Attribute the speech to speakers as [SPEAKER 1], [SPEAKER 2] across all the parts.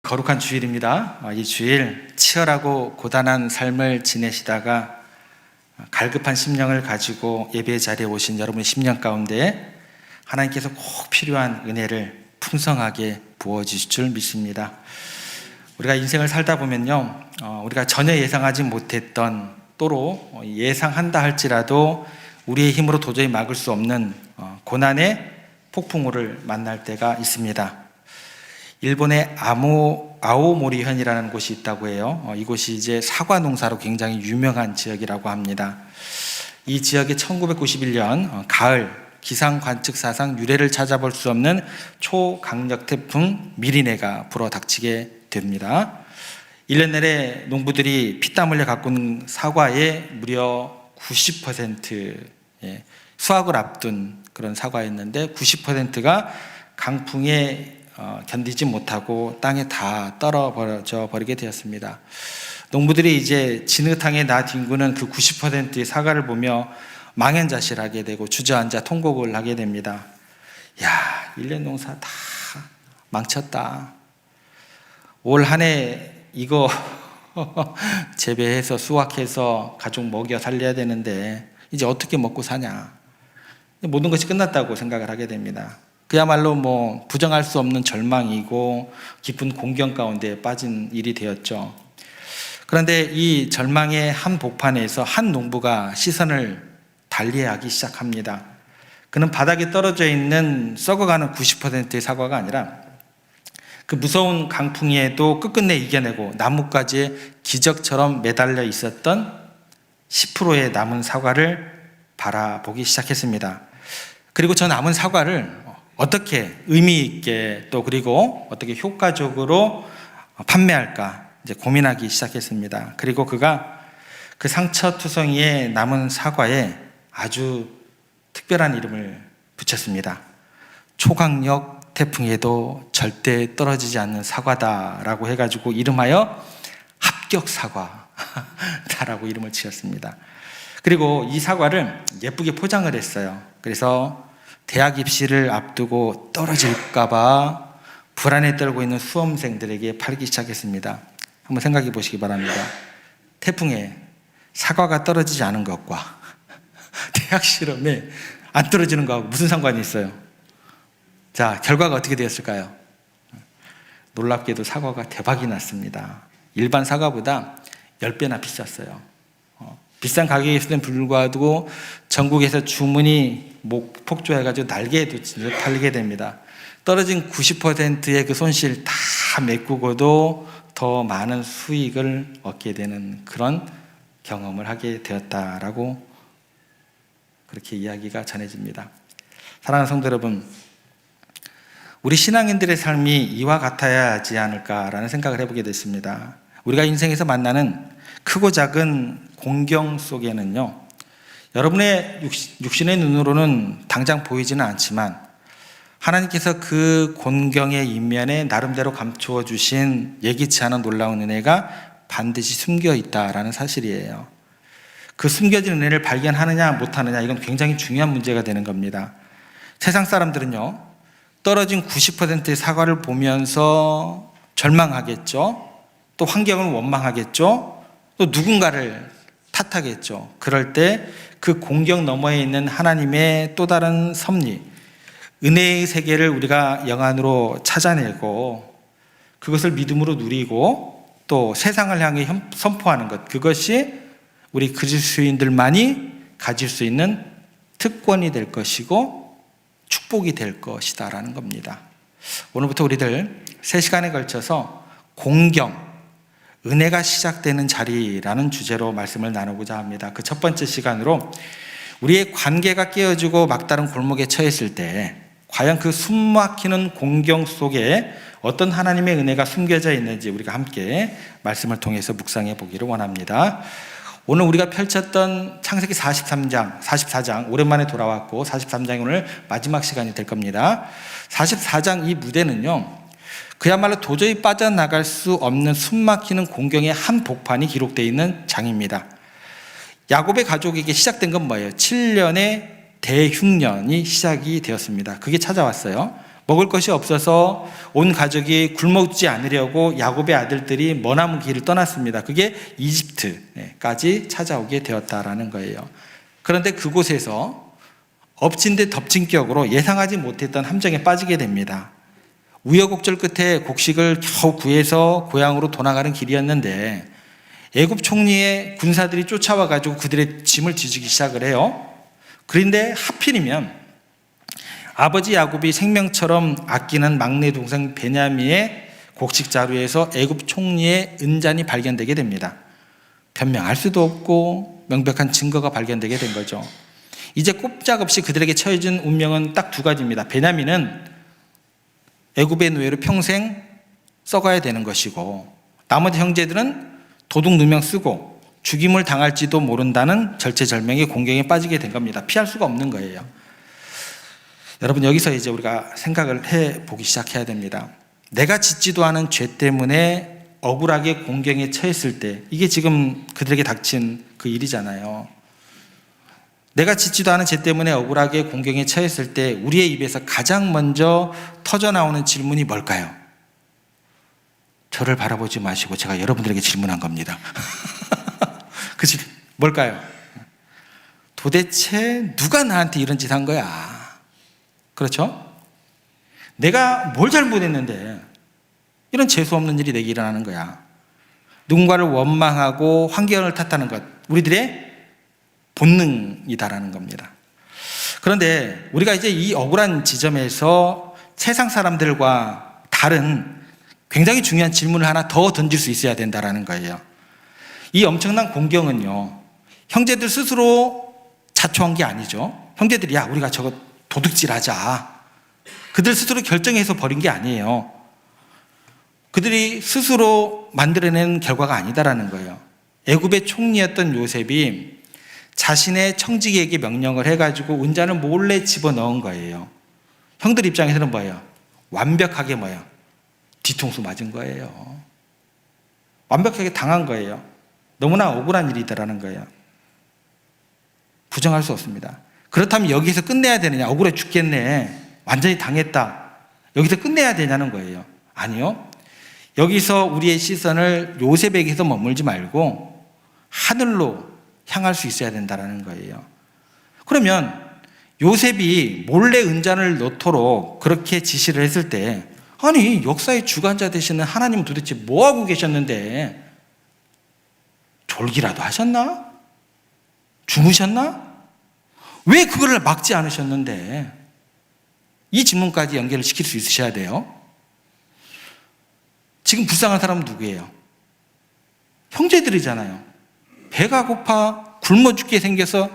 [SPEAKER 1] 거룩한 주일입니다. 이 주일 치열하고 고단한 삶을 지내시다가 갈급한 심령을 가지고 예배 자리에 오신 여러분의 심령 가운데 하나님께서 꼭 필요한 은혜를 풍성하게 부어주실 줄 믿습니다. 우리가 인생을 살다 보면요, 우리가 전혀 예상하지 못했던, 또로 예상한다 할지라도 우리의 힘으로 도저히 막을 수 없는 고난의 폭풍우를 만날 때가 있습니다. 일본의 아오모리현이라는 곳이 있다고 해요. 이곳이 이제 사과 농사로 굉장히 유명한 지역이라고 합니다. 이 지역에 1991년 가을 기상 관측사상 유례를 찾아볼 수 없는 초강력 태풍 미리네가 불어 닥치게 됩니다. 1년 내내 농부들이 피땀 흘려 가꾼 사과의 무려 90%, 수확을 앞둔 그런 사과였는데 90%가 강풍에 견디지 못하고 땅에 다 떨어져 버리게 되었습니다. 농부들이 이제 진흙탕에 나 뒹구는 그 90%의 사과를 보며 망연자실하게 되고 주저앉아 통곡을 하게 됩니다. 야, 1년 농사 다 망쳤다. 올 한 해 이거 재배해서 수확해서 가족 먹여 살려야 되는데 이제 어떻게 먹고 사냐. 모든 것이 끝났다고 생각을 하게 됩니다. 그야말로 부정할 수 없는 절망이고 깊은 공경 가운데 빠진 일이 되었죠. 그런데 이 절망의 한 복판에서 한 농부가 시선을 달리하기 시작합니다. 그는 바닥에 떨어져 있는 썩어가는 90%의 사과가 아니라 그 무서운 강풍에도 끝끝내 이겨내고 나뭇가지에 기적처럼 매달려 있었던 10%의 남은 사과를 바라보기 시작했습니다. 그리고 저 남은 사과를 어떻게 의미 있게 또 그리고 어떻게 효과적으로 판매할까 이제 고민하기 시작했습니다. 그리고 그가 그 상처투성이의 남은 사과에 아주 특별한 이름을 붙였습니다. 초강력 태풍에도 절대 떨어지지 않는 사과다라고 해가지고 이름하여 합격 사과다라고 이름을 지었습니다. 그리고 이 사과를 예쁘게 포장을 했어요. 그래서 대학 입시를 앞두고 떨어질까봐 불안에 떨고 있는 수험생들에게 팔기 시작했습니다. 한번 생각해 보시기 바랍니다. 태풍에 사과가 떨어지지 않은 것과 대학 실험에 안 떨어지는 거하고 무슨 상관이 있어요? 자, 결과가 어떻게 되었을까요? 놀랍게도 사과가 대박이 났습니다. 일반 사과보다 10배나 비쌌어요. 비싼 가격에서는 불구하고 전국에서 주문이 폭주해가지고 날개에도 진짜 팔리게 됩니다. 떨어진 90%의 그 손실 다 메꾸고도 더 많은 수익을 얻게 되는 그런 경험을 하게 되었다라고 그렇게 이야기가 전해집니다. 사랑하는 성도 여러분, 우리 신앙인들의 삶이 이와 같아야 하지 않을까라는 생각을 해보게 됐습니다. 우리가 인생에서 만나는 크고 작은 공경 속에는요, 여러분의 육신의 눈으로는 당장 보이지는 않지만 하나님께서 그 곤경의 이면에 나름대로 감추어 주신 예기치 않은 놀라운 은혜가 반드시 숨겨 있다라는 사실이에요. 그 숨겨진 은혜를 발견하느냐 못하느냐, 이건 굉장히 중요한 문제가 되는 겁니다. 세상 사람들은요, 떨어진 90%의 사과를 보면서 절망하겠죠. 또 환경을 원망하겠죠. 또 누군가를 탓하겠죠. 그럴 때 그 공경 너머에 있는 하나님의 또 다른 섭리, 은혜의 세계를 우리가 영안으로 찾아내고 그것을 믿음으로 누리고 또 세상을 향해 선포하는 것, 그것이 우리 그리스도인들만이 가질 수 있는 특권이 될 것이고 축복이 될 것이다라는 겁니다. 오늘부터 우리들 3시간에 걸쳐서 공경, 은혜가 시작되는 자리라는 주제로 말씀을 나누고자 합니다. 그 첫 번째 시간으로 우리의 관계가 깨어지고 막다른 골목에 처했을 때 과연 그 숨막히는 공경 속에 어떤 하나님의 은혜가 숨겨져 있는지 우리가 함께 말씀을 통해서 묵상해 보기를 원합니다. 오늘 우리가 펼쳤던 창세기 44장 오랜만에 돌아왔고 43장이 오늘 마지막 시간이 될 겁니다. 44장 이 무대는요, 그야말로 도저히 빠져나갈 수 없는 숨막히는 공경의 한 복판이 기록되어 있는 장입니다. 야곱의 가족에게 시작된 건 뭐예요? 7년의 대흉년이 시작이 되었습니다. 그게 찾아왔어요. 먹을 것이 없어서 온 가족이 굶어죽지 않으려고 야곱의 아들들이 머나먼 길을 떠났습니다. 그게 이집트까지 찾아오게 되었다라는 거예요. 그런데 그곳에서 엎친 데 덮친 격으로 예상하지 못했던 함정에 빠지게 됩니다. 우여곡절 끝에 곡식을 겨우 구해서 고향으로 돌아가는 길이었는데 애굽 총리의 군사들이 쫓아와 가지고 그들의 짐을 뒤지기 시작을 해요. 그런데 하필이면 아버지 야곱이 생명처럼 아끼는 막내 동생 베냐민의 곡식 자루에서 애굽 총리의 은잔이 발견되게 됩니다. 변명할 수도 없고 명백한 증거가 발견되게 된 거죠. 이제 꼼짝없이 그들에게 처해진 운명은 딱 두 가지입니다. 베냐민은 애굽의 노예로 평생 썩어야 되는 것이고, 나머지 형제들은 도둑 누명 쓰고 죽임을 당할지도 모른다는 절체절명의 공경에 빠지게 된 겁니다. 피할 수가 없는 거예요. 여러분, 여기서 이제 우리가 생각을 해보기 시작해야 됩니다. 내가 짓지도 않은 죄 때문에 억울하게 공경에 처했을 때, 이게 지금 그들에게 닥친 그 일이잖아요. 내가 짓지도 않은 죄 때문에 억울하게 공경에 처했을 때 우리의 입에서 가장 먼저 터져나오는 질문이 뭘까요? 저를 바라보지 마시고 제가 여러분들에게 질문한 겁니다. 그치? 뭘까요? 도대체 누가 나한테 이런 짓 한 거야? 그렇죠? 내가 뭘 잘못했는데 이런 재수없는 일이 내게 일어나는 거야. 누군가를 원망하고 환경을 탓하는 것, 우리들의 본능이다라는 겁니다. 그런데 우리가 이제 이 억울한 지점에서 세상 사람들과 다른 굉장히 중요한 질문을 하나 더 던질 수 있어야 된다라는 거예요. 이 엄청난 공경은요, 형제들 스스로 자초한 게 아니죠. 형제들이 야, 우리가 저거 도둑질하자, 그들 스스로 결정해서 벌인 게 아니에요. 그들이 스스로 만들어낸 결과가 아니다라는 거예요. 애굽의 총리였던 요셉이 자신의 청지기에게 명령을 해가지고 은잔을 몰래 집어넣은 거예요. 형들 입장에서는 뭐예요? 완벽하게 뭐예요? 뒤통수 맞은 거예요. 완벽하게 당한 거예요. 너무나 억울한 일이다라는 거예요. 부정할 수 없습니다. 그렇다면 여기서 끝내야 되느냐? 억울해 죽겠네, 완전히 당했다, 여기서 끝내야 되냐는 거예요. 아니요. 여기서 우리의 시선을 요셉에게서 머물지 말고 하늘로 향할 수 있어야 된다는 거예요. 그러면 요셉이 몰래 은잔을 넣도록 그렇게 지시를 했을 때, 아니 역사의 주관자 되시는 하나님은 도대체 뭐하고 계셨는데, 졸기라도 하셨나? 주무셨나? 왜 그거를 막지 않으셨는데? 이 질문까지 연결을 시킬 수 있으셔야 돼요. 지금 불쌍한 사람은 누구예요? 형제들이잖아요. 배가 고파 굶어 죽게 생겨서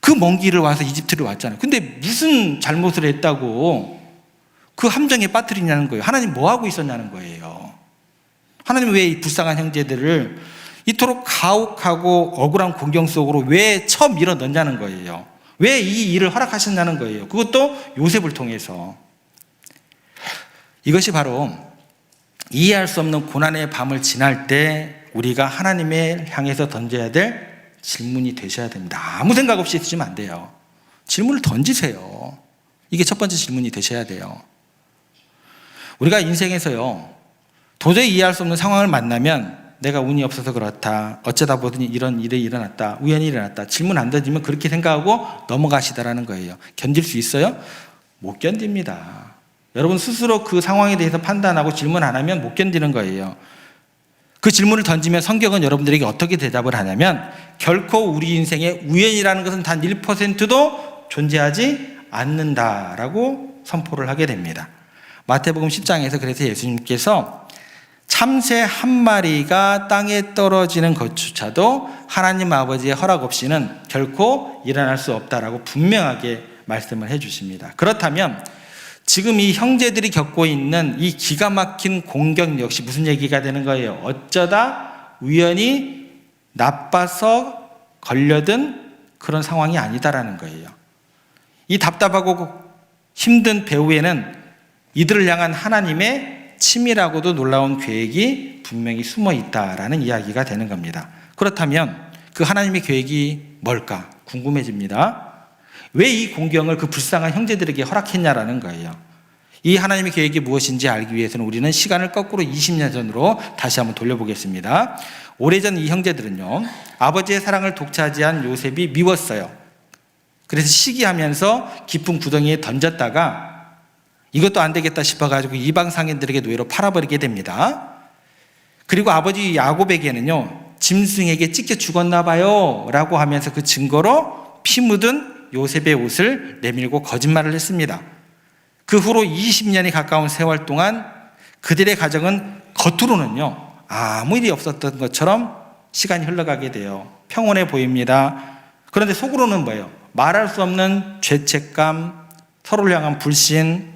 [SPEAKER 1] 그 먼 길을 와서 이집트를 왔잖아요. 근데 무슨 잘못을 했다고 그 함정에 빠뜨리냐는 거예요. 하나님 뭐 하고 있었냐는 거예요. 하나님 왜 이 불쌍한 형제들을 이토록 가혹하고 억울한 공경 속으로 왜 처음 밀어넣냐는 거예요. 왜 이 일을 허락하셨냐는 거예요. 그것도 요셉을 통해서. 이것이 바로 이해할 수 없는 고난의 밤을 지날 때 우리가 하나님을 향해서 던져야 될 질문이 되셔야 됩니다. 아무 생각 없이 있으시면 안 돼요. 질문을 던지세요. 이게 첫 번째 질문이 되셔야 돼요. 우리가 인생에서요, 도저히 이해할 수 없는 상황을 만나면 내가 운이 없어서 그렇다, 어쩌다 보더니 이런 일이 일어났다, 우연히 일어났다, 질문 안 던지면 그렇게 생각하고 넘어가시다라는 거예요. 견딜 수 있어요? 못 견딥니다. 여러분 스스로 그 상황에 대해서 판단하고 질문 안 하면 못 견디는 거예요. 그 질문을 던지면 성경은 여러분들에게 어떻게 대답을 하냐면, 결코 우리 인생에 우연이라는 것은 단 1%도 존재하지 않는다라고 선포를 하게 됩니다. 마태복음 10장에서 그래서 예수님께서 참새 한 마리가 땅에 떨어지는 것조차도 하나님 아버지의 허락 없이는 결코 일어날 수 없다라고 분명하게 말씀을 해주십니다. 그렇다면 지금 이 형제들이 겪고 있는 이 기가 막힌 공경 역시 무슨 얘기가 되는 거예요? 어쩌다 우연히 나빠서 걸려든 그런 상황이 아니다라는 거예요. 이 답답하고 힘든 배후에는 이들을 향한 하나님의 치밀하고도 놀라운 계획이 분명히 숨어 있다라는 이야기가 되는 겁니다. 그렇다면 그 하나님의 계획이 뭘까 궁금해집니다. 왜 이 공경을 그 불쌍한 형제들에게 허락했냐라는 거예요. 이 하나님의 계획이 무엇인지 알기 위해서는 우리는 시간을 거꾸로 20년 전으로 다시 한번 돌려보겠습니다. 오래전 이 형제들은요, 아버지의 사랑을 독차지한 요셉이 미웠어요. 그래서 시기하면서 깊은 구덩이에 던졌다가 이것도 안 되겠다 싶어가지고 이방 상인들에게 노예로 팔아버리게 됩니다. 그리고 아버지 야곱에게는요, 짐승에게 찢겨 죽었나 봐요 라고 하면서 그 증거로 피 묻은 요셉의 옷을 내밀고 거짓말을 했습니다. 그 후로 20년이 가까운 세월 동안 그들의 가정은 겉으로는요, 아무 일이 없었던 것처럼 시간이 흘러가게 돼요. 평온해 보입니다. 그런데 속으로는 뭐예요? 말할 수 없는 죄책감, 서로를 향한 불신,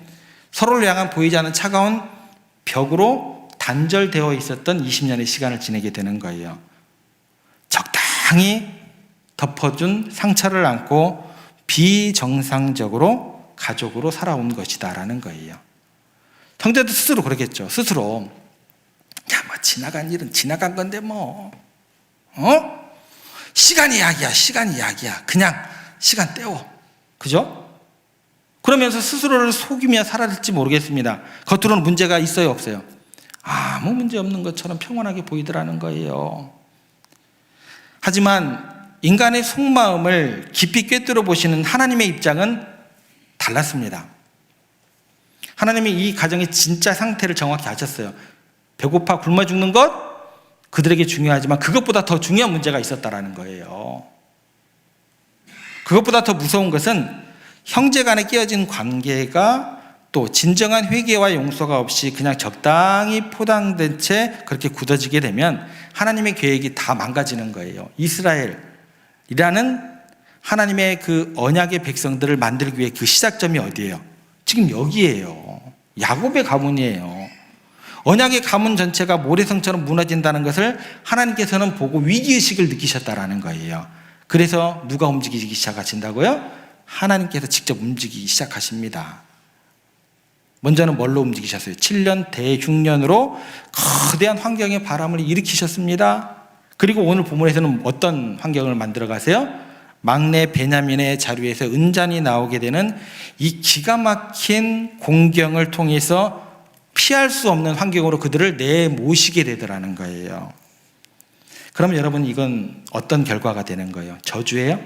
[SPEAKER 1] 서로를 향한 보이지 않는 차가운 벽으로 단절되어 있었던 20년의 시간을 지내게 되는 거예요. 적당히 덮어준 상처를 안고 비정상적으로 가족으로 살아온 것이다라는 거예요. 형제도 스스로 그러겠죠. 스스로 지나간 일은 지나간 건데 시간이 약이야. 그냥 시간 때워. 그죠? 그러면서 스스로를 속이며 살아질지 모르겠습니다. 겉으로는 문제가 있어요, 없어요? 아무 문제 없는 것처럼 평온하게 보이더라는 거예요. 하지만 인간의 속마음을 깊이 꿰뚫어 보시는 하나님의 입장은 달랐습니다. 하나님이 이 가정의 진짜 상태를 정확히 아셨어요. 배고파 굶어 죽는 것 그들에게 중요하지만 그것보다 더 중요한 문제가 있었다라는 거예요. 그것보다 더 무서운 것은 형제 간에 끼어진 관계가 또 진정한 회개와 용서가 없이 그냥 적당히 포장된 채 그렇게 굳어지게 되면 하나님의 계획이 다 망가지는 거예요. 이스라엘이라는 하나님의 그 언약의 백성들을 만들기 위해 그 시작점이 어디예요? 지금 여기예요. 야곱의 가문이에요. 언약의 가문 전체가 모래성처럼 무너진다는 것을 하나님께서는 보고 위기의식을 느끼셨다라는 거예요. 그래서 누가 움직이기 시작하신다고요? 하나님께서 직접 움직이기 시작하십니다. 먼저는 뭘로 움직이셨어요? 7년 대흉년으로 거대한 환경의 바람을 일으키셨습니다. 그리고 오늘 본문에서는 어떤 환경을 만들어 가세요? 막내 베냐민의 자루에서 은잔이 나오게 되는 이 기가 막힌 공경을 통해서 피할 수 없는 환경으로 그들을 내모시게 되더라는 거예요. 그럼 여러분, 이건 어떤 결과가 되는 거예요? 저주예요?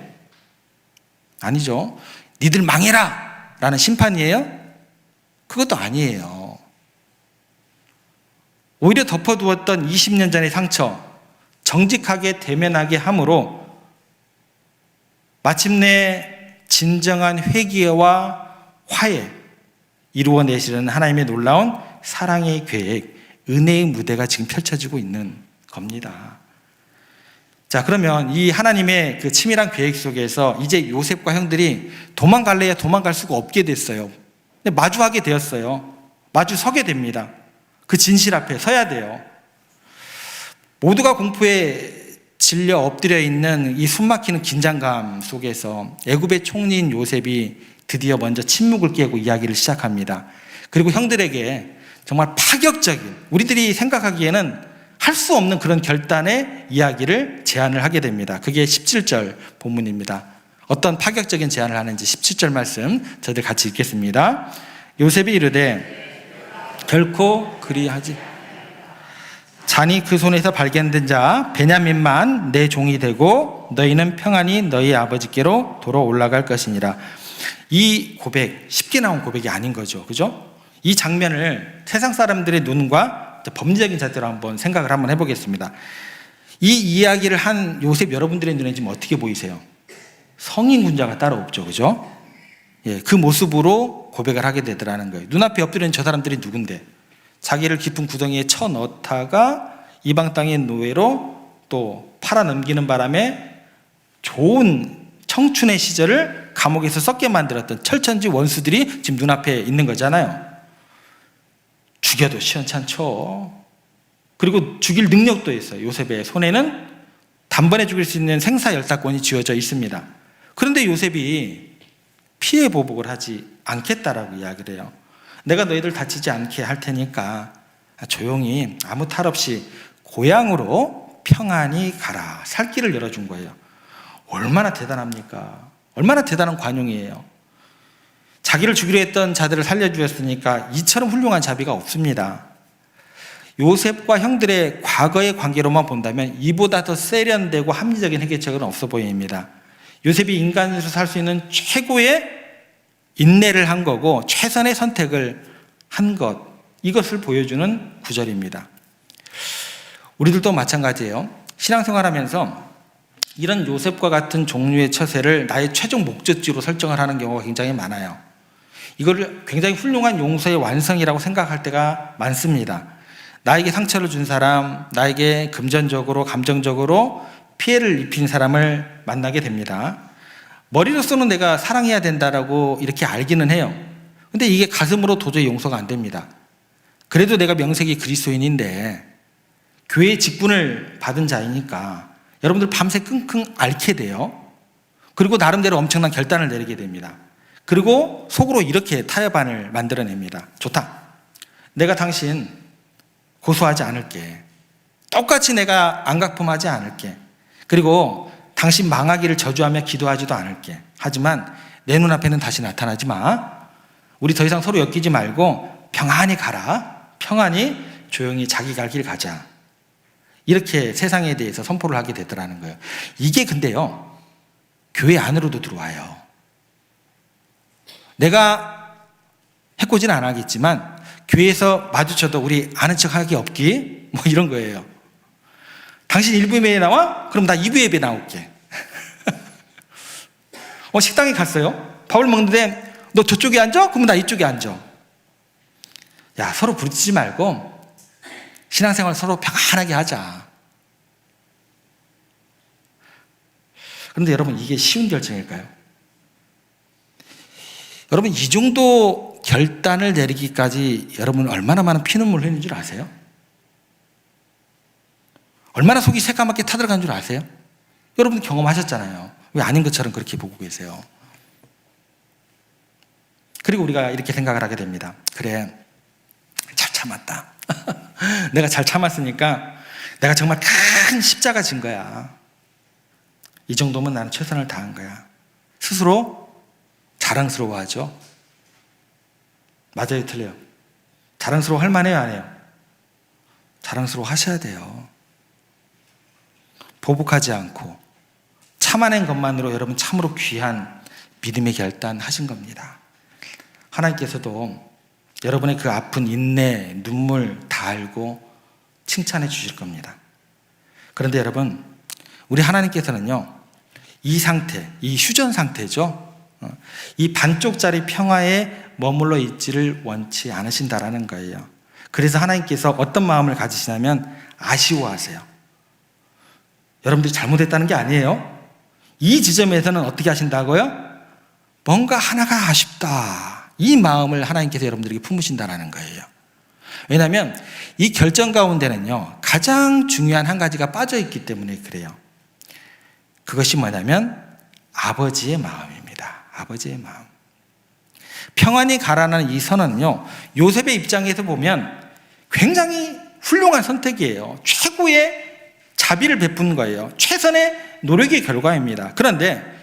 [SPEAKER 1] 아니죠. 니들 망해라 라는 심판이에요? 그것도 아니에요. 오히려 덮어두었던 20년 전의 상처 정직하게 대면하게 함으로 마침내 진정한 회개와 화해 이루어내시는 하나님의 놀라운 사랑의 계획, 은혜의 무대가 지금 펼쳐지고 있는 겁니다. 자, 그러면 이 하나님의 그 치밀한 계획 속에서 이제 요셉과 형들이 도망갈래야 도망갈 수가 없게 됐어요. 근데 마주하게 되었어요. 마주 서게 됩니다. 그 진실 앞에 서야 돼요. 모두가 공포에 질려 엎드려 있는 이 숨막히는 긴장감 속에서 애굽의 총리인 요셉이 드디어 먼저 침묵을 깨고 이야기를 시작합니다. 그리고 형들에게 정말 파격적인, 우리들이 생각하기에는 할 수 없는 그런 결단의 이야기를 제안을 하게 됩니다. 그게 17절 본문입니다. 어떤 파격적인 제안을 하는지 17절 말씀 저희들 같이 읽겠습니다. 요셉이 이르되 결코 그리하지 잔이 그 손에서 발견된 자 베냐민만 내 종이 되고 너희는 평안히 너희 아버지께로 돌아 올라갈 것이니라. 이 고백, 쉽게 나온 고백이 아닌 거죠. 그죠? 이 장면을 세상 사람들의 눈과 법리적인 잣대로 한번 생각을 한번 해보겠습니다. 이 이야기를 한 요셉 여러분들의 눈에 지금 어떻게 보이세요? 성인 군자가 따로 없죠. 그죠? 예, 그 모습으로 고백을 하게 되더라는 거예요. 눈앞에 엎드려 있는 저 사람들이 누군데? 자기를 깊은 구덩이에 쳐 넣다가 이방 땅의 노예로 또 팔아 넘기는 바람에 좋은 청춘의 시절을 감옥에서 썩게 만들었던 철천지 원수들이 지금 눈앞에 있는 거잖아요. 죽여도 시원찮죠. 그리고 죽일 능력도 있어요. 요셉의 손에는 단번에 죽일 수 있는 생사열사권이 쥐어져 있습니다. 그런데 요셉이 피해 보복을 하지 않겠다라고 이야기를 해요. 내가 너희들 다치지 않게 할 테니까 조용히 아무 탈 없이 고향으로 평안히 가라. 살 길을 열어준 거예요. 얼마나 대단합니까? 얼마나 대단한 관용이에요. 자기를 죽이려 했던 자들을 살려주었으니까 이처럼 훌륭한 자비가 없습니다. 요셉과 형들의 과거의 관계로만 본다면 이보다 더 세련되고 합리적인 해결책은 없어 보입니다. 요셉이 인간으로서 살 수 있는 최고의 인내를 한 거고 최선의 선택을 한 것, 이것을 보여주는 구절입니다. 우리들도 마찬가지예요. 신앙생활하면서 이런 요셉과 같은 종류의 처세를 나의 최종 목적지로 설정을 하는 경우가 굉장히 많아요. 이걸 굉장히 훌륭한 용서의 완성이라고 생각할 때가 많습니다. 나에게 상처를 준 사람, 나에게 금전적으로, 감정적으로 피해를 입힌 사람을 만나게 됩니다. 머리로서는 내가 사랑해야 된다라고 이렇게 알기는 해요. 근데 이게 가슴으로 도저히 용서가 안 됩니다. 그래도 내가 명색이 그리스도인인데 교회의 직분을 받은 자이니까 여러분들 밤새 끙끙 앓게 돼요. 그리고 나름대로 엄청난 결단을 내리게 됩니다. 그리고 속으로 이렇게 타협안을 만들어냅니다. 좋다. 내가 당신 고소하지 않을게. 똑같이 내가 안갚음하지 않을게. 그리고 당신 망하기를 저주하며 기도하지도 않을게. 하지만 내 눈앞에는 다시 나타나지 마. 우리 더 이상 서로 엮이지 말고 평안히 가라. 평안히 조용히 자기 갈 길 가자. 이렇게 세상에 대해서 선포를 하게 되더라는 거예요. 이게 근데요, 교회 안으로도 들어와요. 내가 해코지는 안 하겠지만 교회에서 마주쳐도 우리 아는 척 하기 없기, 뭐 이런 거예요. 당신 1부 예배에 나와? 그럼 나 2부 예배 나올게. 식당에 갔어요. 밥을 먹는데 너 저쪽에 앉아? 그러면 나 이쪽에 앉아. 야, 서로 부딪히지 말고 신앙생활 서로 평안하게 하자. 그런데 여러분, 이게 쉬운 결정일까요? 여러분, 이 정도 결단을 내리기까지 여러분 얼마나 많은 피눈물 흘리는 줄 아세요? 얼마나 속이 새까맣게 타들어간 줄 아세요? 여러분 경험하셨잖아요. 왜 아닌 것처럼 그렇게 보고 계세요? 그리고 우리가 이렇게 생각을 하게 됩니다. 그래, 잘 참았다. 내가 잘 참았으니까 내가 정말 큰 십자가 진 거야. 이 정도면 나는 최선을 다한 거야. 스스로 자랑스러워하죠. 맞아요, 틀려요? 자랑스러워 할 만해요, 안 해요? 자랑스러워 하셔야 돼요. 보복하지 않고 참아낸 것만으로 여러분 참으로 귀한 믿음의 결단 하신 겁니다. 하나님께서도 여러분의 그 아픈 인내, 눈물 다 알고 칭찬해 주실 겁니다. 그런데 여러분, 우리 하나님께서는요, 이 상태, 이 휴전 상태죠. 이 반쪽짜리 평화에 머물러 있지를 원치 않으신다라는 거예요. 그래서 하나님께서 어떤 마음을 가지시냐면 아쉬워하세요. 여러분들이 잘못했다는 게 아니에요. 이 지점에서는 어떻게 하신다고요? 뭔가 하나가 아쉽다. 이 마음을 하나님께서 여러분들에게 품으신다는 거예요. 왜냐하면 이 결정 가운데는요, 가장 중요한 한 가지가 빠져있기 때문에 그래요. 그것이 뭐냐면 아버지의 마음입니다. 아버지의 마음. 평안히 가라는 이 선언은요, 요셉의 입장에서 보면 굉장히 훌륭한 선택이에요. 최고의 자비를 베푼 거예요. 최선의 노력의 결과입니다. 그런데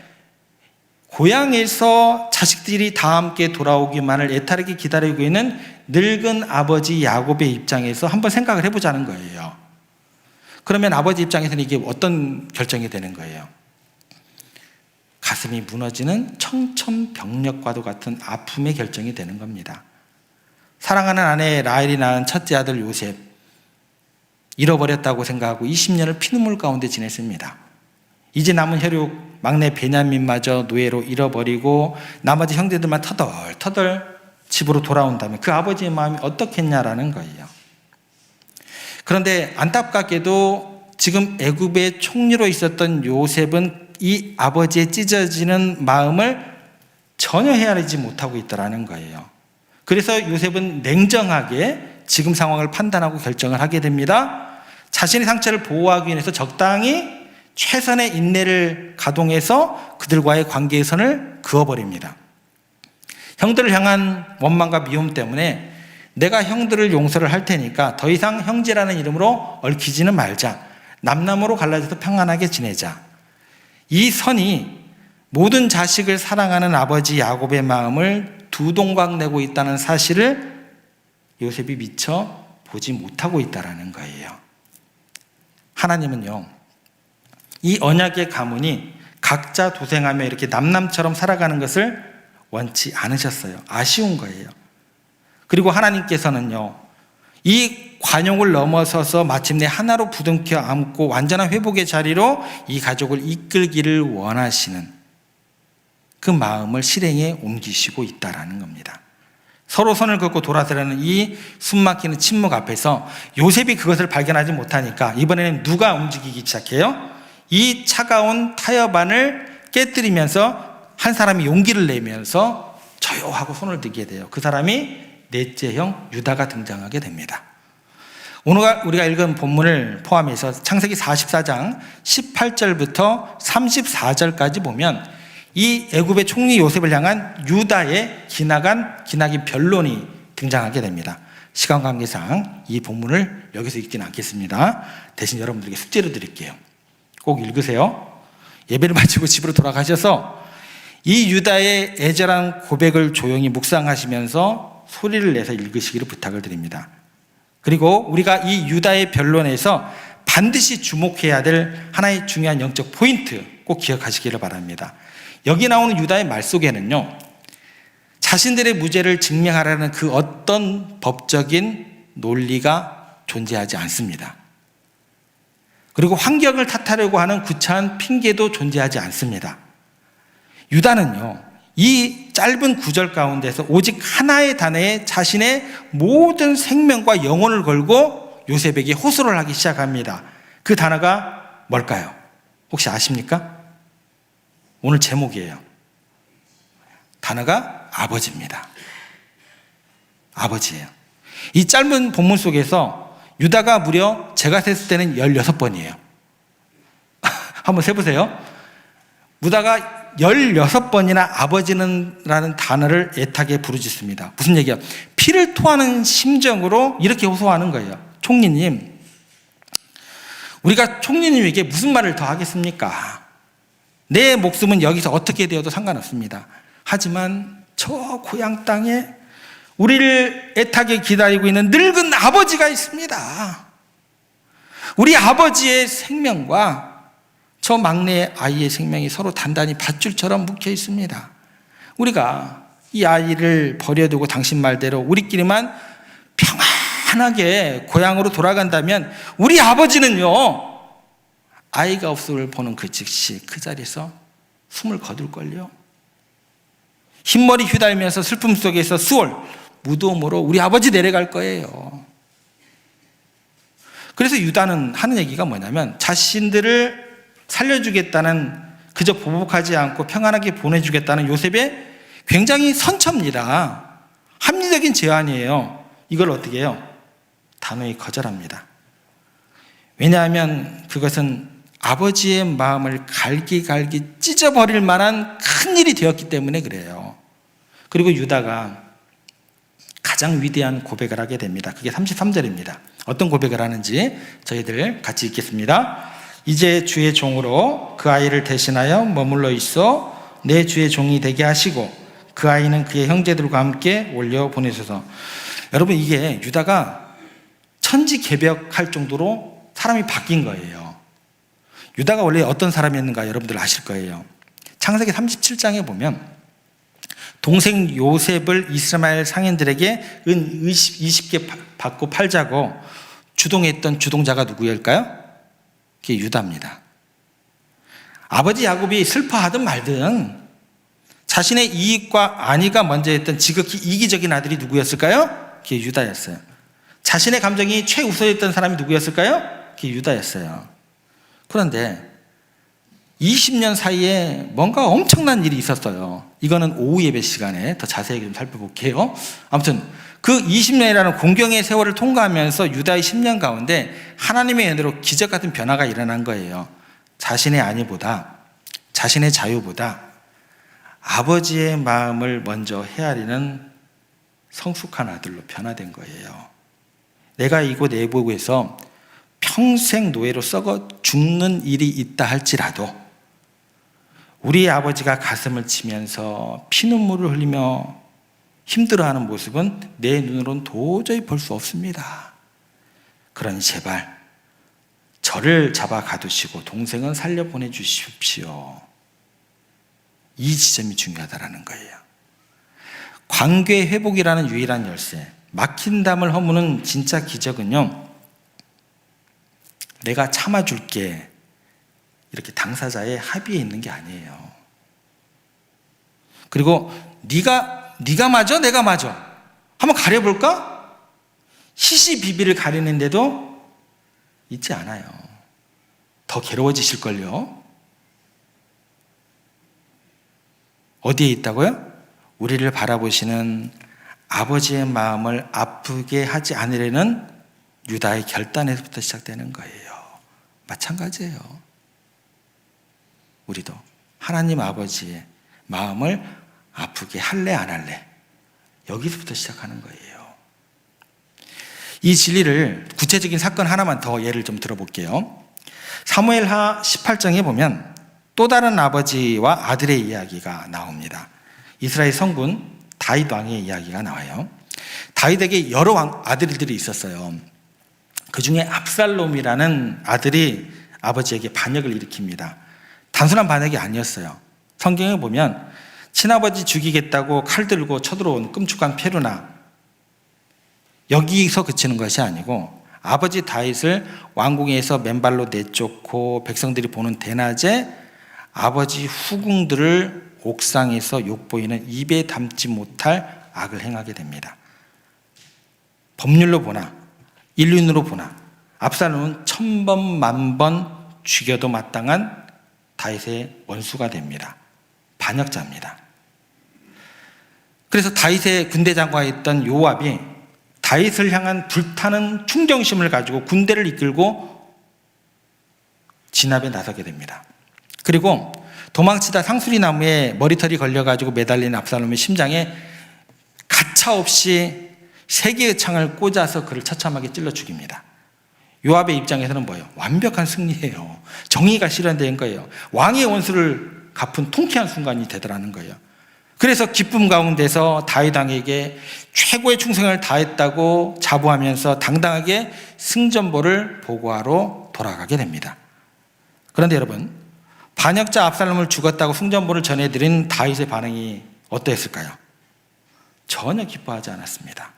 [SPEAKER 1] 고향에서 자식들이 다 함께 돌아오기만을 애타르게 기다리고 있는 늙은 아버지 야곱의 입장에서 한번 생각을 해보자는 거예요. 그러면 아버지 입장에서는 이게 어떤 결정이 되는 거예요? 가슴이 무너지는 청천벽력과도 같은 아픔의 결정이 되는 겁니다. 사랑하는 아내 라헬이 낳은 첫째 아들 요셉, 잃어버렸다고 생각하고 20년을 피눈물 가운데 지냈습니다. 이제 남은 혈육 막내 베냐민마저 노예로 잃어버리고 나머지 형제들만 터덜터덜 집으로 돌아온다면 그 아버지의 마음이 어떻겠냐라는 거예요. 그런데 안타깝게도 지금 애굽의 총리로 있었던 요셉은 이 아버지의 찢어지는 마음을 전혀 헤아리지 못하고 있더라는 거예요. 그래서 요셉은 냉정하게 지금 상황을 판단하고 결정을 하게 됩니다. 자신의 상처를 보호하기 위해서 적당히 최선의 인내를 가동해서 그들과의 관계의 선을 그어버립니다. 형들을 향한 원망과 미움 때문에 내가 형들을 용서를 할 테니까 더 이상 형제라는 이름으로 얽히지는 말자. 남남으로 갈라져서 평안하게 지내자. 이 선이 모든 자식을 사랑하는 아버지 야곱의 마음을 두 동강 내고 있다는 사실을 요셉이 미처 보지 못하고 있다는 거예요. 하나님은요, 이 언약의 가문이 각자 도생하며 이렇게 남남처럼 살아가는 것을 원치 않으셨어요. 아쉬운 거예요. 그리고 하나님께서는요, 이 관용을 넘어서서 마침내 하나로 부둥켜 안고 완전한 회복의 자리로 이 가족을 이끌기를 원하시는 그 마음을 실행에 옮기시고 있다는 겁니다. 서로 손을 긋고 돌아서려는 이 숨막히는 침묵 앞에서 요셉이 그것을 발견하지 못하니까 이번에는 누가 움직이기 시작해요? 이 차가운 타협안을 깨뜨리면서 한 사람이 용기를 내면서 저요 하고 손을 들게 돼요. 그 사람이 넷째 형 유다가 등장하게 됩니다. 오늘 우리가 읽은 본문을 포함해서 창세기 44장 18절부터 34절까지 보면 이 애굽의 총리 요셉을 향한 유다의 기나긴 변론이 등장하게 됩니다. 시간 관계상 이 본문을 여기서 읽지는 않겠습니다. 대신 여러분들에게 숙제로 드릴게요. 꼭 읽으세요. 예배를 마치고 집으로 돌아가셔서 이 유다의 애절한 고백을 조용히 묵상하시면서 소리를 내서 읽으시기를 부탁을 드립니다. 그리고 우리가 이 유다의 변론에서 반드시 주목해야 될 하나의 중요한 영적 포인트 꼭 기억하시기를 바랍니다. 여기 나오는 유다의 말 속에는요, 자신들의 무죄를 증명하라는 그 어떤 법적인 논리가 존재하지 않습니다. 그리고 환경을 탓하려고 하는 구차한 핑계도 존재하지 않습니다. 유다는요, 이 짧은 구절 가운데서 오직 하나의 단어에 자신의 모든 생명과 영혼을 걸고 요셉에게 호소를 하기 시작합니다. 그 단어가 뭘까요? 혹시 아십니까? 오늘 제목이에요. 단어가 아버지입니다. 아버지예요. 이 짧은 본문 속에서 유다가 무려 제가 셌을 때는 16번이에요. 한번 세보세요. 유다가 16번이나 아버지는 라는 단어를 애타게 부르짖습니다. 무슨 얘기야? 피를 토하는 심정으로 이렇게 호소하는 거예요. 총리님, 우리가 총리님에게 무슨 말을 더 하겠습니까? 내 목숨은 여기서 어떻게 되어도 상관없습니다. 하지만 저 고향 땅에 우리를 애타게 기다리고 있는 늙은 아버지가 있습니다. 우리 아버지의 생명과 저 막내 아이의 생명이 서로 단단히 밧줄처럼 묶여 있습니다. 우리가 이 아이를 버려두고 당신 말대로 우리끼리만 평안하게 고향으로 돌아간다면 우리 아버지는요, 아이가 없음을 보는 그 즉시 그 자리에서 숨을 거둘걸요. 흰머리 휘달면서 슬픔 속에서 수월 무덤으로 우리 아버지 내려갈 거예요. 그래서 유다는 하는 얘기가 뭐냐면 자신들을 살려주겠다는, 그저 보복하지 않고 평안하게 보내주겠다는 요셉의 굉장히 선처입니다. 합리적인 제안이에요. 이걸 어떻게 해요? 단호히 거절합니다. 왜냐하면 그것은 아버지의 마음을 갈기갈기 찢어버릴 만한 큰 일이 되었기 때문에 그래요. 그리고 유다가 가장 위대한 고백을 하게 됩니다. 그게 33절입니다. 어떤 고백을 하는지 저희들 같이 읽겠습니다. 이제 주의 종으로 그 아이를 대신하여 머물러 있어 내 주의 종이 되게 하시고 그 아이는 그의 형제들과 함께 올려 보내소서. 여러분, 이게 유다가 천지개벽할 정도로 사람이 바뀐 거예요. 유다가 원래 어떤 사람이었는가 여러분들 아실 거예요. 창세기 37장에 보면 동생 요셉을 이스마엘 상인들에게 은 20개 받고 팔자고 주동했던 주동자가 누구일까요? 그게 유다입니다. 아버지 야곱이 슬퍼하든 말든 자신의 이익과 안위가 먼저 했던 지극히 이기적인 아들이 누구였을까요? 그게 유다였어요. 자신의 감정이 최우선했던 사람이 누구였을까요? 그게 유다였어요. 그런데 20년 사이에 뭔가 엄청난 일이 있었어요. 이거는 오후 예배 시간에 더 자세히 좀 살펴볼게요. 아무튼 그 20년이라는 공경의 세월을 통과하면서 유다의 10년 가운데 하나님의 은혜로 기적 같은 변화가 일어난 거예요. 자신의 안위보다, 자신의 자유보다 아버지의 마음을 먼저 헤아리는 성숙한 아들로 변화된 거예요. 내가 이곳 애국에서 평생 노예로 썩어 죽는 일이 있다 할지라도 우리 아버지가 가슴을 치면서 피눈물을 흘리며 힘들어하는 모습은 내 눈으로는 도저히 볼 수 없습니다. 그러니 제발 저를 잡아 가두시고 동생은 살려 보내주십시오. 이 지점이 중요하다는 거예요. 관계 회복이라는 유일한 열쇠, 막힌 담을 허무는 진짜 기적은요, 내가 참아줄게 이렇게 당사자의 합의에 있는 게 아니에요. 그리고 네가 맞아? 내가 맞아? 한번 가려볼까? 시시비비를 가리는데도 있지 않아요. 더 괴로워지실걸요. 어디에 있다고요? 우리를 바라보시는 아버지의 마음을 아프게 하지 않으려는 유다의 결단에서부터 시작되는 거예요. 마찬가지예요. 우리도 하나님 아버지의 마음을 아프게 할래 안 할래, 여기서부터 시작하는 거예요. 이 진리를 구체적인 사건 하나만 더 예를 좀 들어볼게요. 사무엘하 18장에 보면 또 다른 아버지와 아들의 이야기가 나옵니다. 이스라엘 성군 다윗 왕의 이야기가 나와요. 다윗에게 여러 아들들이 있었어요. 그 중에 압살롬이라는 아들이 아버지에게 반역을 일으킵니다. 단순한 반역이 아니었어요. 성경에 보면 친아버지 죽이겠다고 칼 들고 쳐들어온 끔찍한 페루나, 여기서 그치는 것이 아니고 아버지 다윗을 왕궁에서 맨발로 내쫓고 백성들이 보는 대낮에 아버지 후궁들을 옥상에서 욕보이는 입에 담지 못할 악을 행하게 됩니다. 법률로 보나 인륜으로 보나 압살롬은 1000번 만번 죽여도 마땅한 다윗의 원수가 됩니다. 반역자입니다. 그래서 다윗의 군대 장관이었던 요압이 다윗을 향한 불타는 충정심을 가지고 군대를 이끌고 진압에 나서게 됩니다. 그리고 도망치다 상수리 나무에 머리털이 걸려가지고 매달린 압살롬의 심장에 가차없이 3개의 창을 꽂아서 그를 처참하게 찔러 죽입니다. 요압의 입장에서는 뭐예요? 완벽한 승리예요. 정의가 실현된 거예요. 왕의 원수를 갚은 통쾌한 순간이 되더라는 거예요. 그래서 기쁨 가운데서 다윗 왕에게 최고의 충성을 다했다고 자부하면서 당당하게 승전보를 보고하러 돌아가게 됩니다. 그런데 여러분, 반역자 압살롬을 죽었다고 승전보를 전해드린 다윗의 반응이 어떠했을까요? 전혀 기뻐하지 않았습니다.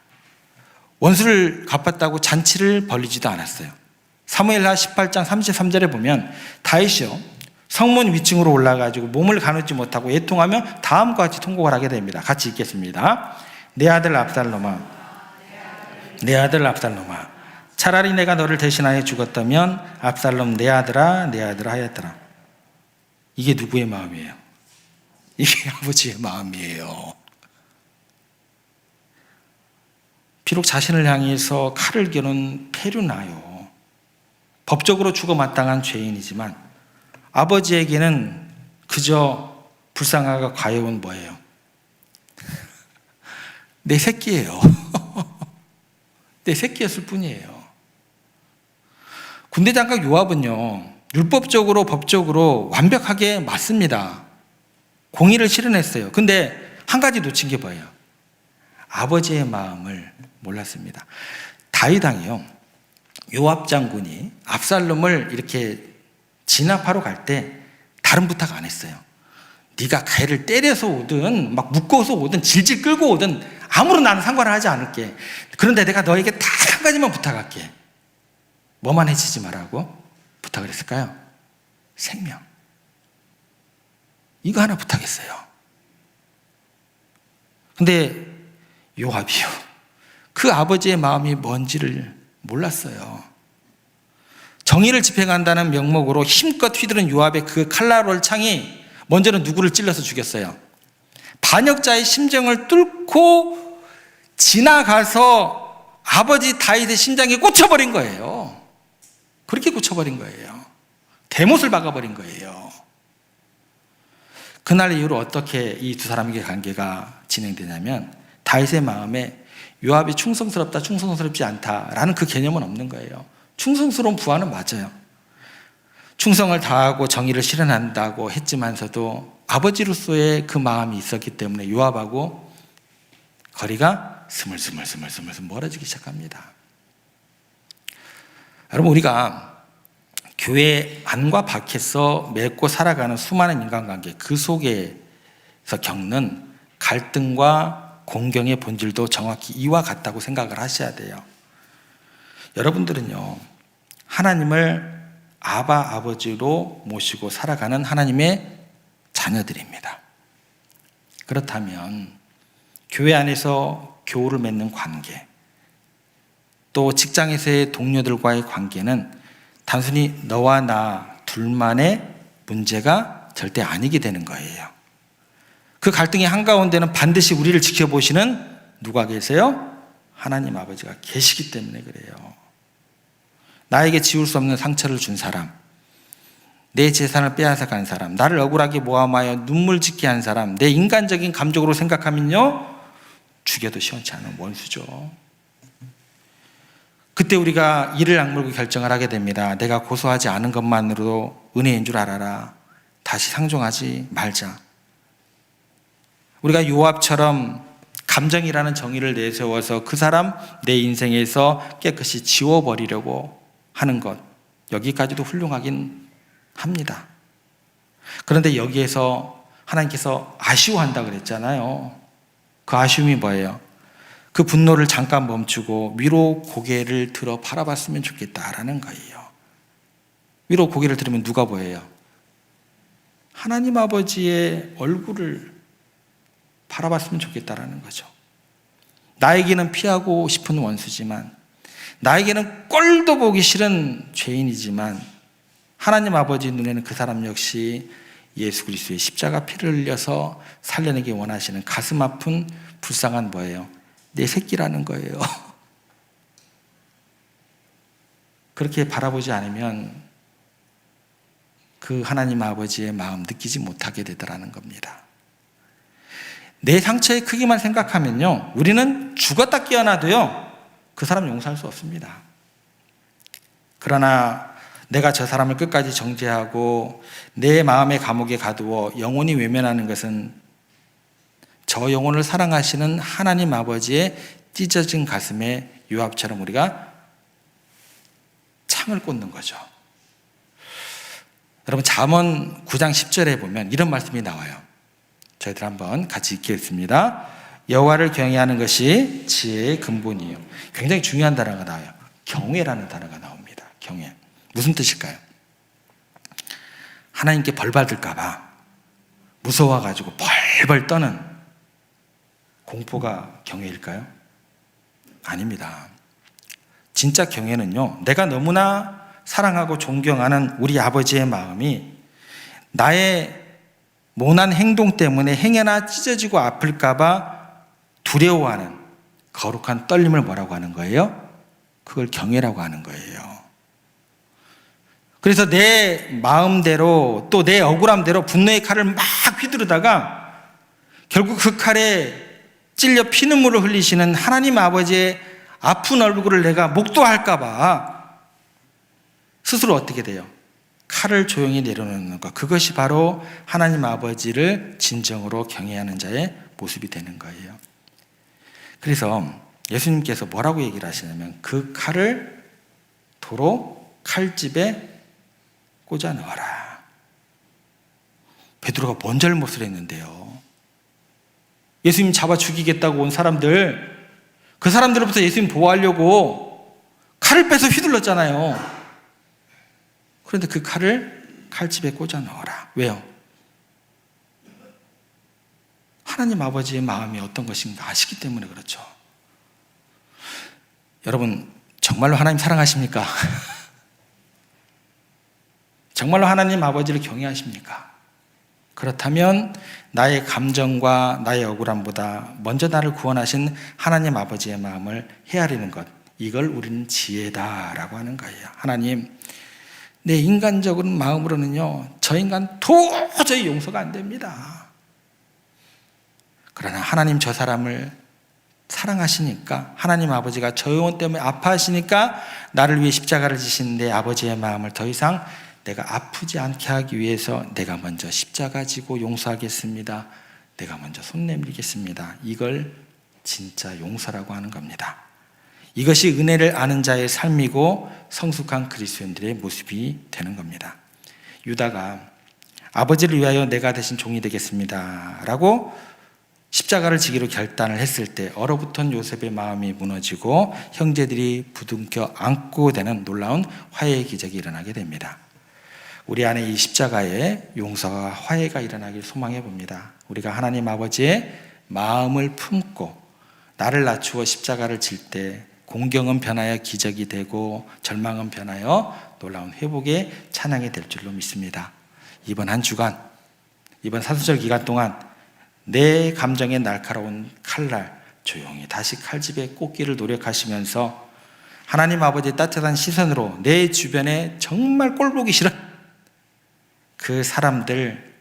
[SPEAKER 1] 원수를 갚았다고 잔치를 벌리지도 않았어요. 사무엘하 18장 33절에 보면 다윗이요, 성문 위층으로 올라가지고 몸을 가누지 못하고 애통하며 다음과 같이 통곡을 하게 됩니다. 같이 읽겠습니다. 내 아들 압살롬아, 내 아들 압살롬아, 차라리 내가 너를 대신하여 죽었다면 압살롬 내 아들아 내 아들아 하였더라. 이게 누구의 마음이에요? 이게 아버지의 마음이에요. 비록 자신을 향해서 칼을 겨눈 페루나요, 법적으로 죽어 마땅한 죄인이지만 아버지에게는 그저 불쌍하고 가여운 뭐예요? 내 새끼예요. 내 새끼였을 뿐이에요. 군대 장관 요압은요, 율법적으로 법적으로 완벽하게 맞습니다. 공의를 실현했어요. 근데 한 가지 놓친 게 뭐예요? 아버지의 마음을 몰랐습니다. 다윗 왕이요, 요압 장군이 압살롬을 이렇게 진압하러 갈 때 다른 부탁 안 했어요. 네가 걔를 때려서 오든 막 묶어서 오든 질질 끌고 오든 아무런 나는 상관을 하지 않을게. 그런데 내가 너에게 딱 한 가지만 부탁할게. 뭐만 해치지 말라고 부탁을 했을까요? 생명. 이거 하나 부탁했어요. 근데 요압이요, 그 아버지의 마음이 뭔지를 몰랐어요. 정의를 집행한다는 명목으로 힘껏 휘두른 요압의 그 칼날올 창이 먼저는 누구를 찔러서 죽였어요? 반역자의 심정을 뚫고 지나가서 아버지 다윗의 심장에 꽂혀버린 거예요. 그렇게 꽂혀버린 거예요. 대못을 박아버린 거예요. 그날 이후로 어떻게 이 두 사람의 관계가 진행되냐면 다윗의 마음에 요압이 충성스럽다, 충성스럽지 않다라는 그 개념은 없는 거예요. 충성스러운 부하는 맞아요. 충성을 다하고 정의를 실현한다고 했지만서도 아버지로서의 그 마음이 있었기 때문에 요압하고 거리가 스물스물 멀어지기 시작합니다. 여러분, 우리가 교회 안과 밖에서 맺고 살아가는 수많은 인간관계, 그 속에서 겪는 갈등과 공경의 본질도 정확히 이와 같다고 생각을 하셔야 돼요. 여러분들은요, 하나님을 아버지로 모시고 살아가는 하나님의 자녀들입니다. 그렇다면 교회 안에서 교우를 맺는 관계, 또 직장에서의 동료들과의 관계는 단순히 너와 나 둘만의 문제가 절대 아니게 되는 거예요. 그 갈등의 한가운데는 반드시 우리를 지켜보시는 누가 계세요? 하나님 아버지가 계시기 때문에 그래요. 나에게 지울 수 없는 상처를 준 사람, 내 재산을 빼앗아간 사람, 나를 억울하게 모함하여 눈물 짓게 한 사람, 내 인간적인 감정으로 생각하면요, 죽여도 시원치 않은 원수죠. 그때 우리가 이를 악물고 결정을 하게 됩니다. 내가 고소하지 않은 것만으로도 은혜인 줄 알아라. 다시 상종하지 말자. 우리가 요압처럼 감정이라는 정의를 내세워서 그 사람 내 인생에서 깨끗이 지워버리려고 하는 것, 여기까지도 훌륭하긴 합니다. 그런데 여기에서 하나님께서 아쉬워한다 그랬잖아요. 그 아쉬움이 뭐예요? 그 분노를 잠깐 멈추고 위로 고개를 들어 바라봤으면 좋겠다라는 거예요. 위로 고개를 들으면 누가 보여요? 하나님 아버지의 얼굴을 바라봤으면 좋겠다라는 거죠. 나에게는 피하고 싶은 원수지만, 나에게는 꼴도 보기 싫은 죄인이지만, 하나님 아버지 눈에는 그 사람 역시 예수 그리스도의 십자가 피를 흘려서 살려내기 원하시는 가슴 아픈 불쌍한 뭐예요? 내 새끼라는 거예요. 그렇게 바라보지 않으면 그 하나님 아버지의 마음 느끼지 못하게 되더라는 겁니다. 내 상처의 크기만 생각하면요, 우리는 죽었다 깨어나도요, 그 사람 용서할 수 없습니다. 그러나 내가 저 사람을 끝까지 정죄하고 내 마음의 감옥에 가두어 영원히 외면하는 것은 저 영혼을 사랑하시는 하나님 아버지의 찢어진 가슴에 요압처럼 우리가 창을 꽂는 거죠. 여러분, 잠언 9장 10절에 보면 이런 말씀이 나와요. 저희들 한번 같이 읽겠습니다. 여호와를 경외하는 것이 지혜의 근본이에요. 굉장히 중요한 단어가 나와요. 경외라는 단어가 나옵니다. 경외. 무슨 뜻일까요? 하나님께 벌 받을까 봐 무서워가지고 벌벌 떠는 공포가 경외일까요? 아닙니다. 진짜 경외는요, 내가 너무나 사랑하고 존경하는 우리 아버지의 마음이 나의 모난 행동 때문에 행여나 찢어지고 아플까 봐 두려워하는 거룩한 떨림을 뭐라고 하는 거예요? 그걸 경외라고 하는 거예요. 그래서 내 마음대로 또 내 억울함대로 분노의 칼을 막 휘두르다가 결국 그 칼에 찔려 피눈물을 흘리시는 하나님 아버지의 아픈 얼굴을 내가 목도할까 봐 스스로 어떻게 돼요? 칼을 조용히 내려놓는 것, 그것이 바로 하나님 아버지를 진정으로 경외하는 자의 모습이 되는 거예요. 그래서 예수님께서 뭐라고 얘기를 하시냐면 그 칼을 도로 칼집에 꽂아 넣어라. 베드로가 뭔 잘못을 했는데요? 예수님 잡아 죽이겠다고 온 사람들, 그 사람들로부터 예수님 보호하려고 칼을 빼서 휘둘렀잖아요. 그런데 그 칼을 칼집에 꽂아 넣어라. 왜요? 하나님 아버지의 마음이 어떤 것인가 아시기 때문에 그렇죠. 여러분, 정말로 하나님 사랑하십니까? 정말로 하나님 아버지를 경외하십니까? 그렇다면 나의 감정과 나의 억울함보다 먼저 나를 구원하신 하나님 아버지의 마음을 헤아리는 것, 이걸 우리는 지혜다라고 하는 거예요. 하나님, 내 인간적인 마음으로는요, 저 인간 도저히 용서가 안 됩니다. 그러나 하나님 저 사람을 사랑하시니까, 하나님 아버지가 저 영혼 때문에 아파하시니까 나를 위해 십자가를 지신 내 아버지의 마음을 더 이상 내가 아프지 않게 하기 위해서 내가 먼저 십자가 지고 용서하겠습니다. 내가 먼저 손 내밀겠습니다. 이걸 진짜 용서라고 하는 겁니다. 이것이 은혜를 아는 자의 삶이고 성숙한 그리스도인들의 모습이 되는 겁니다. 유다가 아버지를 위하여 내가 대신 종이 되겠습니다 라고 십자가를 지기로 결단을 했을 때 얼어붙은 요셉의 마음이 무너지고 형제들이 부둥켜 안고 되는 놀라운 화해의 기적이 일어나게 됩니다. 우리 안에 이 십자가에 용서와 화해가 일어나길 소망해 봅니다. 우리가 하나님 아버지의 마음을 품고 나를 낮추어 십자가를 질 때 공경은 변하여 기적이 되고 절망은 변하여 놀라운 회복의 찬양이 될 줄로 믿습니다. 이번 한 주간, 이번 사순절 기간 동안 내 감정에 날카로운 칼날 조용히 다시 칼집에 꽂기를 노력하시면서 하나님 아버지의 따뜻한 시선으로 내 주변에 정말 꼴보기 싫은 그 사람들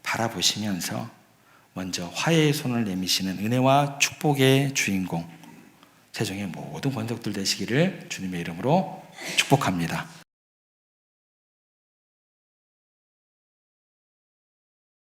[SPEAKER 1] 바라보시면서 먼저 화해의 손을 내미시는 은혜와 축복의 주인공 세종의 모든 권속들 되시기를 주님의 이름으로 축복합니다.